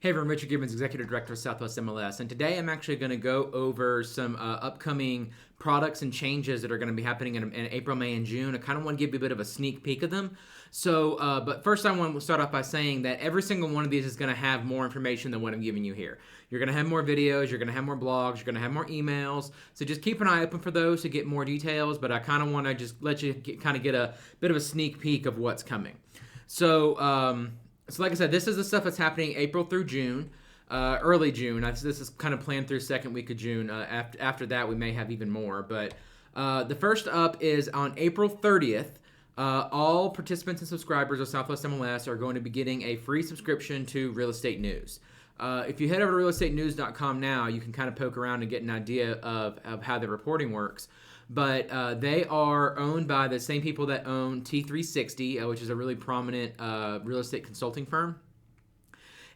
Hey everyone, Richard Gibbons, Executive Director of Southwest MLS, and today I'm actually going to go over some upcoming products and changes that are going to be happening in April, May, and June. I kind of want to give you a bit of a sneak peek of them. But first I want to start off by saying that every single one of these is going to have more information than what I'm giving you here. You're going to have more videos, you're going to have more blogs, you're going to have more emails, so just keep an eye open for those to get more details, but I kind of want to just let you get a bit of a sneak peek of what's coming. So like I said, this is the stuff that's happening April through June, early June. This is kind of planned through second week of June. After that, we may have even more. But the first up is on April 30th. All participants and subscribers of Southwest MLS are going to be getting a free subscription to Real Estate News. If you head over to realestatenews.com now, you can kind of poke around and get an idea of how the reporting works. But they are owned by the same people that own T360, which is a really prominent real estate consulting firm.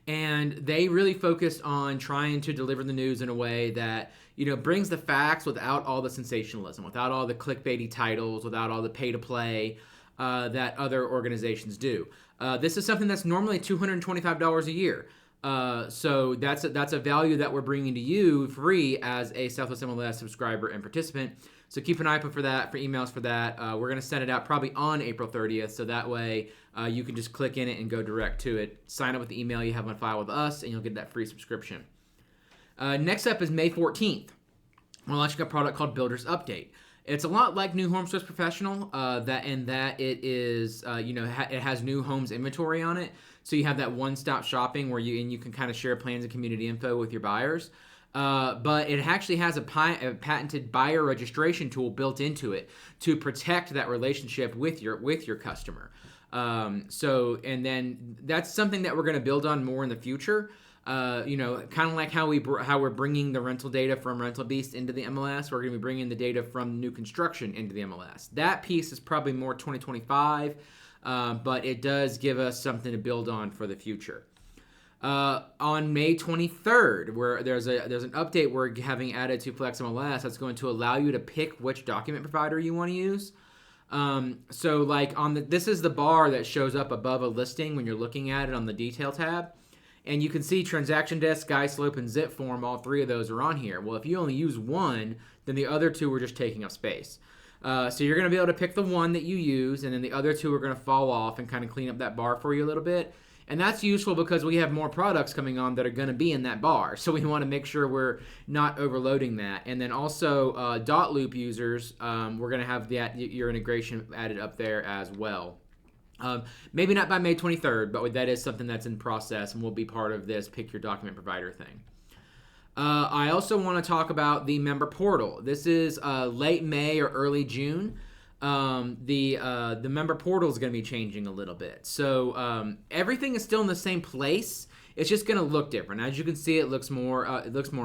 And they really focused on trying to deliver the news in a way that, brings the facts without all the sensationalism, without all the clickbaity titles, without all the pay-to-play that other organizations do. This is something that's normally $225 a year. So that's a value that we're bringing to you free as a Southwest MLS subscriber and participant. So keep an eye open for that, for emails for that. We're going to send it out probably on April 30th, so that way you can just click in it and go direct to it. Sign up with the email you have on file with us, and you'll get that free subscription. Next up is May 14th. We're launching a product called Builder's Update. It's a lot like New Home Source Professional, that it is, it has new homes inventory on it. So you have that one-stop shopping where you can kind of share plans and community info with your buyers. But it actually has a patented buyer registration tool built into it to protect that relationship with your customer. And then that's something that we're going to build on more in the future. Kind of like how we're bringing the rental data from Rental Beast into the MLS, we're going to be bringing the data from new construction into the MLS. That piece is probably more 2025, but it does give us something to build on for the future. On May 23rd, where there's an update we're having added to FlexMLS that's going to allow you to pick which document provider you want to use. This is the bar that shows up above a listing when you're looking at it on the detail tab. And you can see Transaction Desk, SkySlope, and ZipForm, all three of those are on here. Well, if you only use one, then the other two are just taking up space. So you're going to be able to pick the one that you use, and then the other two are going to fall off and kind of clean up that bar for you a little bit. And that's useful because we have more products coming on that are going to be in that bar. So we want to make sure we're not overloading that. And then also dot loop users, we're going to have your integration added up there as well. Maybe not by May 23rd, but that is something that's in process and will be part of this pick your document provider thing. I also want to talk about the member portal. This is late May or early June. The member portal is going to be changing a little bit. So everything is still in the same place. It's just going to look different. As you can see, it looks more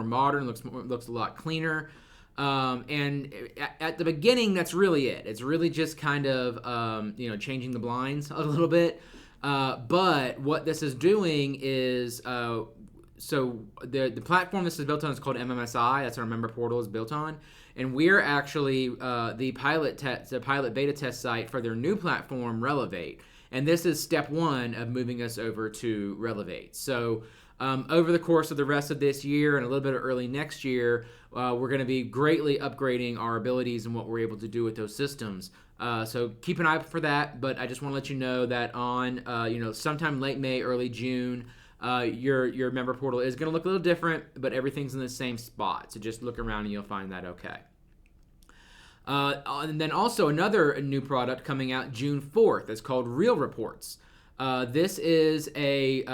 modern. Looks a lot cleaner. And at the beginning, that's really it. It's really just kind of changing the blinds a little bit. But what this is doing is so the platform this is built on is called MMSI. That's what our member portal is built on. And we're actually the pilot beta test site for their new platform, Relevate. And this is step one of moving us over to Relevate. So over the course of the rest of this year and a little bit of early next year, we're going to be greatly upgrading our abilities and what we're able to do with those systems. So keep an eye out for that. But I just want to let you know that on sometime late May, early June, your member portal is going to look a little different, but everything's in the same spot. So just look around and you'll find that okay. And then also another new product coming out June 4th. It's called Real Reports. This is a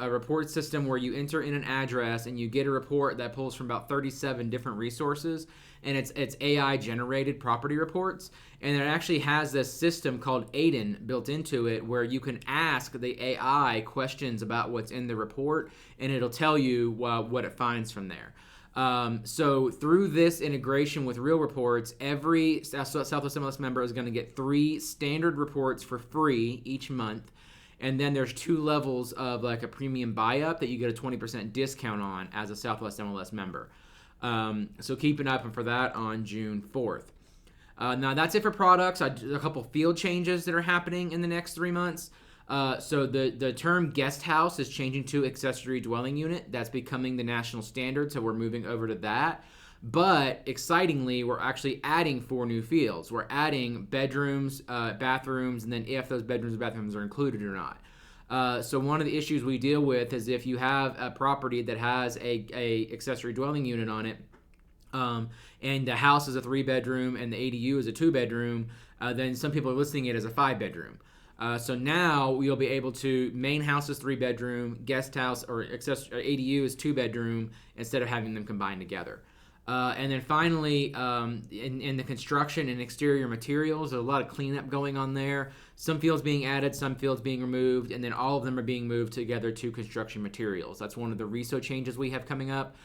report system where you enter in an address and you get a report that pulls from about 37 different resources, and it's AI generated property reports. And it actually has this system called Aiden built into it where you can ask the AI questions about what's in the report, and it'll tell you what it finds from there. So through this integration with Real Reports, every Southwest MLS member is going to get 3 standard reports for free each month. And then there's 2 levels of like a premium buy-up that you get a 20% discount on as a Southwest MLS member. So keep an eye open for that on June 4th. Now that's it for products. A couple field changes that are happening in the next 3 months. So the term guest house is changing to accessory dwelling unit. That's becoming the national standard, so we're moving over to that. But excitingly, we're actually adding 4 new fields. We're adding bedrooms, bathrooms, and then if those bedrooms and bathrooms are included or not. So one of the issues we deal with is if you have a property that has a accessory dwelling unit on it, and the house is a 3-bedroom and the ADU is a 2-bedroom, then some people are listing it as a 5-bedroom. So now you'll be able to, main house is 3-bedroom, guest house or ADU is 2-bedroom, instead of having them combined together. And then finally, in the construction and exterior materials, there's a lot of cleanup going on there. Some fields being added, some fields being removed, and then all of them are being moved together to construction materials. That's one of the RESO changes we have coming up.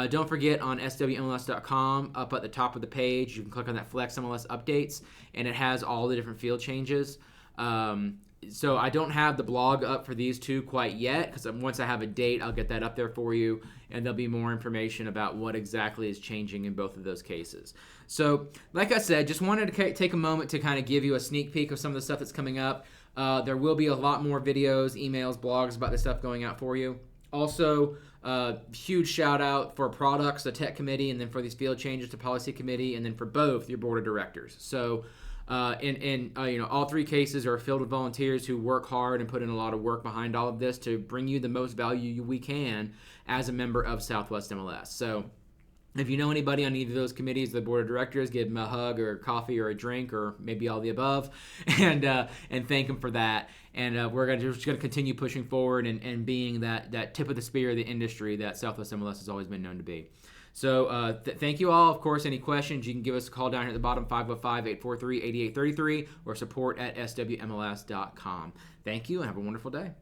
Don't forget, on SWMLS.com, up at the top of the page, you can click on that FlexMLS updates, and it has all the different field changes. So I don't have the blog up for these 2 quite yet, because once I have a date, I'll get that up there for you, and there'll be more information about what exactly is changing in both of those cases. So, like I said, just wanted to take a moment to kind of give you a sneak peek of some of the stuff that's coming up. There will be a lot more videos, emails, blogs about this stuff going out for you. Also, huge shout out for products, the tech committee, and then for these field changes to policy committee, and then for both your board of directors. So, all 3 cases are filled with volunteers who work hard and put in a lot of work behind all of this to bring you the most value we can as a member of Southwest MLS. So if you know anybody on either of those committees, the board of directors, give them a hug or coffee or a drink or maybe all the above, and thank them for that. And we're just going to continue pushing forward and being that tip of the spear of the industry that Southwest MLS has always been known to be. So thank you all. Of course, any questions, you can give us a call down here at the bottom, 505-843-8833, or support@swmls.com. Thank you, and have a wonderful day.